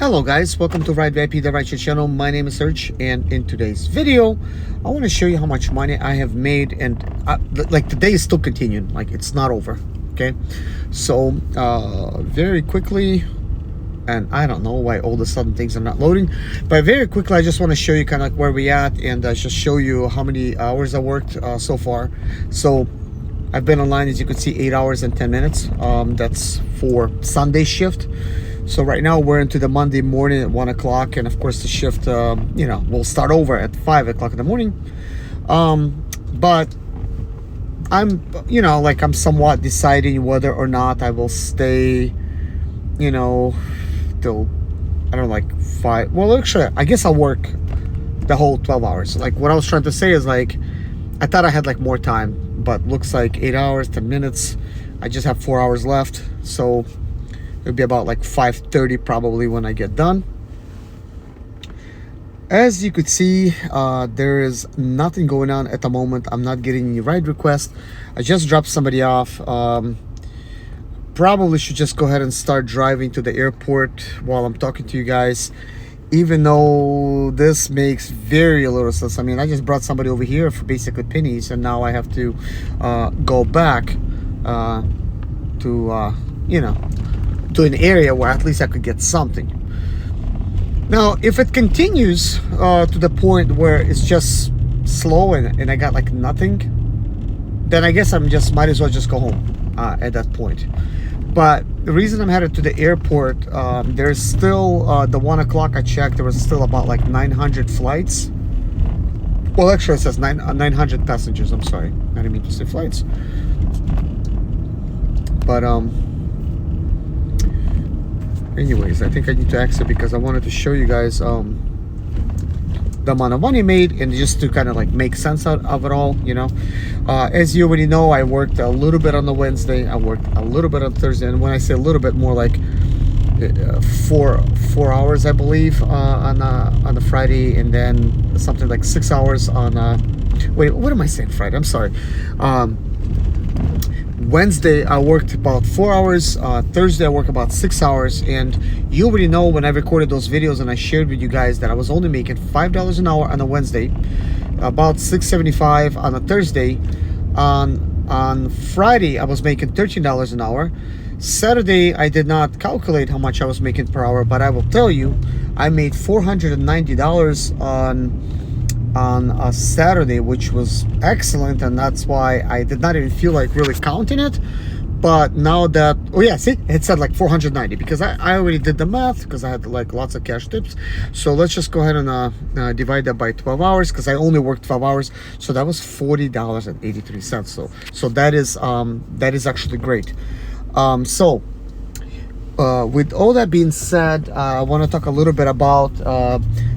Hello guys, welcome to Ride VIP, the Ride channel. My name is Serge, and in today's video I want to show you how much money I have made, and like the day is still continuing, like it's not over. Okay, so very quickly, and I don't know why all of a sudden things are not loading, but very quickly I just want to show you kind of like where we at, and just show you how many hours I worked so far. So I've been online, as you can see, 8 hours and 10 minutes. That's for Sunday shift. So right now we're into the Monday morning at 1 o'clock, and of course the shift will start over at 5 o'clock in the morning. But I'm I'm somewhat deciding whether or not I will stay till I don't know, like 5. Well, actually I guess I'll work the whole 12 hours. Like what I was trying to say is, like, I thought I had like more time, but looks like 8 hours 10 minutes. I just have 4 hours left, so it'll be about like 5:30 probably when I get done. As you could see, there is nothing going on at the moment. I'm not getting any ride requests. I just dropped somebody off. Probably should just go ahead and start driving to the airport while I'm talking to you guys, even though this makes very little sense. I mean, I just brought somebody over here for basically pennies, and now I have to go back to an area where at least I could get something. Now, if it continues to the point where it's just slow and I got like nothing, then I guess might as well just go home at that point. But the reason I'm headed to the airport, there's still the 1 o'clock I checked, there was still about like 900 flights. Well, actually it says 900 passengers. I'm sorry, I didn't mean to say flights. But anyways, I think I need to exit because I wanted to show you guys the amount of money made, and just to kind of like make sense out of it all. As you already know, I worked a little bit on the Wednesday, I worked a little bit on Thursday, and when I say a little bit, more like 4 hours I believe on the Friday, and then something like 6 hours on wait, what am I saying, Friday? I'm sorry. Wednesday I worked about 4 hours, Thursday I worked about 6 hours, and you already know when I recorded those videos and I shared with you guys that I was only making $5 an hour on a Wednesday, about $6.75 on a Thursday. On Friday I was making $13 an hour. Saturday I did not calculate how much I was making per hour, but I will tell you I made $490 on a Saturday, which was excellent, and that's why I did not even feel like really counting it. But now that, oh yeah, see, it said like 490 because I already did the math, because I had like lots of cash tips. So let's just go ahead and divide that by 12 hours, because I only worked 12 hours, so that was $40.83. So that is actually great. With all that being said, I want to talk a little bit about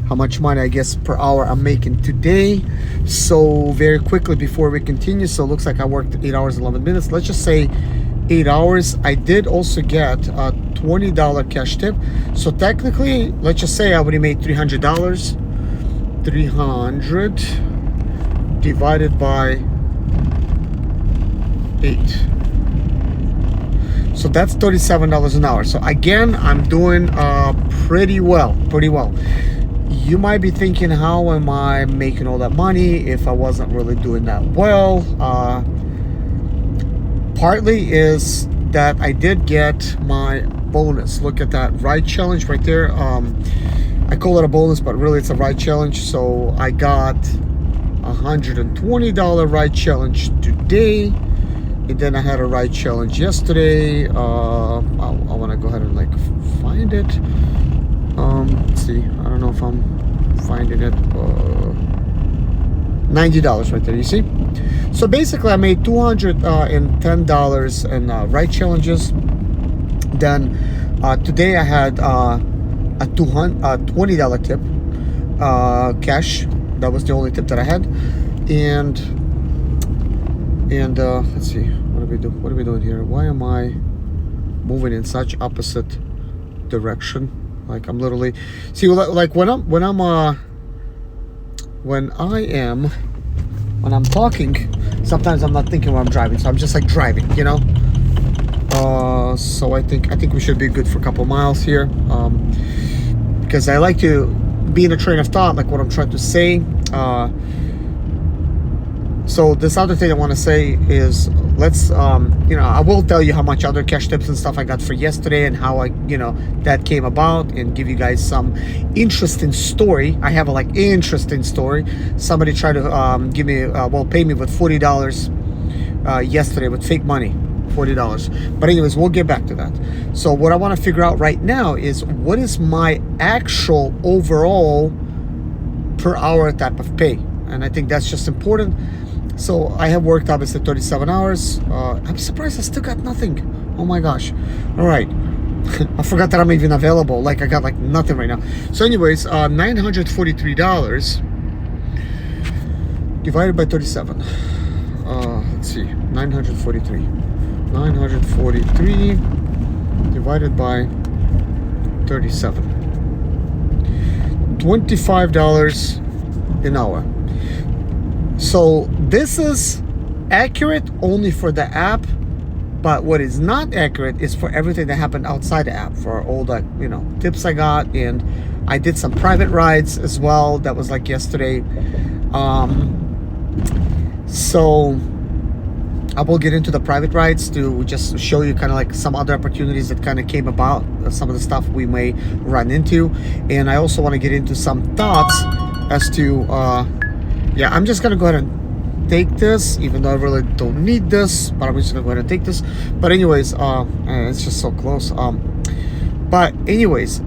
how much money, I guess, per hour I'm making today. So very quickly before we continue, so it looks like I worked 8 hours 11 minutes. Let's just say 8 hours. I did also get a $20 cash tip, so technically let's just say I already made $300. 300 divided by 8, so that's $37 an hour. So again, I'm doing pretty well. You might be thinking, how am I making all that money if I wasn't really doing that well? Partly is that I did get my bonus. Look at that ride challenge right there. I call it a bonus, but really it's a ride challenge. So I got $120 ride challenge today, and then I had a ride challenge yesterday. I want to go ahead and like find it. Let's see, I don't know if I'm finding it. $90 right there, you see. So basically I made $210 in ride challenges. Then today I had a $20 tip cash. That was the only tip that I had. And let's see, what are we doing here? Why am I moving in such opposite direction? Like I'm literally, see, like when I'm talking, sometimes I'm not thinking when I'm driving, so I'm just like driving, So I think we should be good for a couple miles here. because I like to be in a train of thought, like what I'm trying to say. So this other thing I want to say is, let's I will tell you how much other cash tips and stuff I got for yesterday, and how I that came about, and give you guys some interesting story. I have a interesting story. Somebody tried to give me pay me with $40 yesterday with fake money, $40. But anyways, we'll get back to that. So what I want to figure out right now is, what is my actual overall per hour type of pay? And I think that's just important. So I have worked obviously 37 hours. I'm surprised I still got nothing. Oh my gosh. All right. I forgot that I'm even available. I got nothing right now. So anyways, $943 divided by 37. Let's see, 943 divided by 37. $25 an hour. So this is accurate only for the app, but what is not accurate is for everything that happened outside the app, for all the tips I got. And I did some private rides as well. That was yesterday. So I will get into the private rides to just show you kind of some other opportunities that kind of came about, some of the stuff we may run into. And I also want to get into some thoughts as to yeah, I'm just gonna go ahead and take this, even though I really don't need this, but I'm just gonna go ahead and take this. But anyways, it's just so close. But anyways,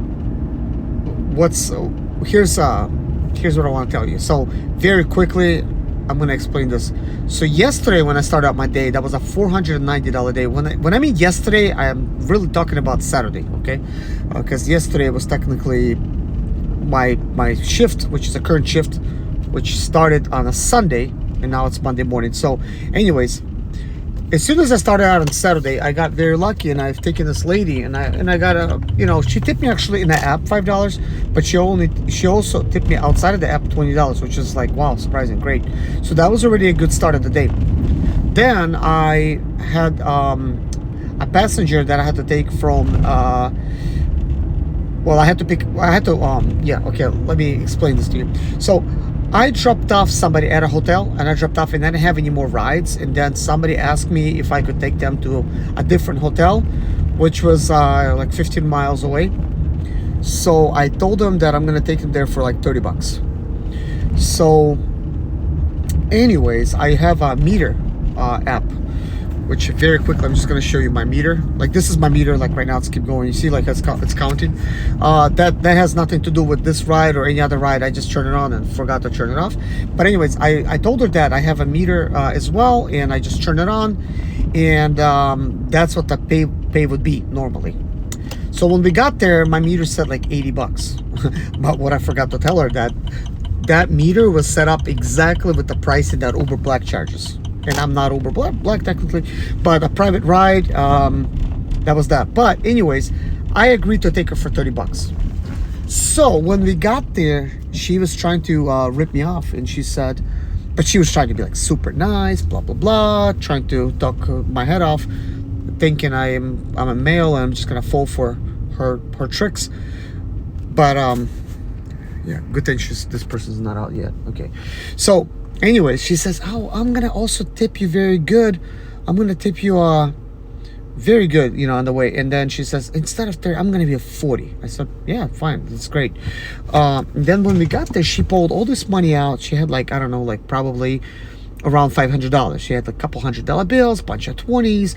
here's what I want to tell you. So very quickly, I'm gonna explain this. So yesterday, when I started out my day, that was a $490 day. When I mean yesterday, I am really talking about Saturday, okay? Because yesterday was technically my shift, which is a current shift, which started on a Sunday, and now it's Monday morning. So anyways, as soon as I started out on Saturday, I got very lucky, and I've taken this lady, and I got a, she tipped me actually in the app $5, but she also tipped me outside of the app $20, which is wow, surprising, great. So that was already a good start of the day. Then I had a passenger that I had to take from let me explain this to you. So I dropped off somebody at a hotel, and I dropped off, and I didn't have any more rides. And then somebody asked me if I could take them to a different hotel, which was 15 miles away. So I told them that I'm gonna take them there for $30. So anyways, I have a meter app, which very quickly, I'm just going to show you my meter. This is my meter, right now it's keep going. You see, it's counting. That has nothing to do with this ride or any other ride. I just turned it on and forgot to turn it off. But anyways, I told her that I have a meter as well, and I just turned it on, and that's what the pay would be normally. So when we got there, my meter said $80. But what I forgot to tell her, that meter was set up exactly with the pricing that Uber Black charges. And I'm not Uber Black technically, but a private ride, that was that. But anyways, I agreed to take her for $30. So when we got there, she was trying to rip me off, and she said, but she was trying to be super nice, blah blah blah, trying to talk my head off, thinking I'm a male and I'm just gonna fall for her tricks. But yeah, good thing this person's not out yet. Okay, so anyways, she says, oh, I'm gonna also tip you very good. I'm gonna tip you very good, on the way. And then she says, instead of 30, I'm gonna be a 40. I said, yeah, fine, that's great. Then when we got there, she pulled all this money out. She had I don't know, probably around $500. She had a couple $100 bills, bunch of 20s,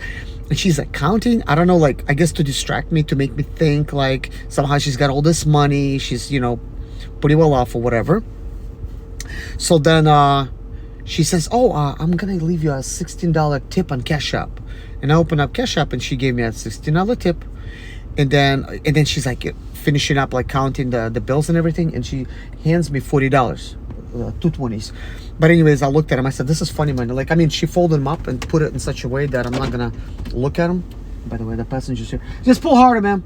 and she's counting. I don't know, I guess to distract me, to make me think somehow she's got all this money, she's pretty well off or whatever. So then she says, oh, I'm gonna leave you a $16 tip on Cash App. And I opened up Cash App, and she gave me a $16 tip. And then she's finishing up counting the bills and everything, and she hands me $40, two 20s. But anyways, I looked at him. I said, this is funny money. She folded them up and put it in such a way that I'm not gonna look at them. By the way, the passenger's here. Just pull harder, man.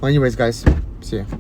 Well, anyways, guys, see ya.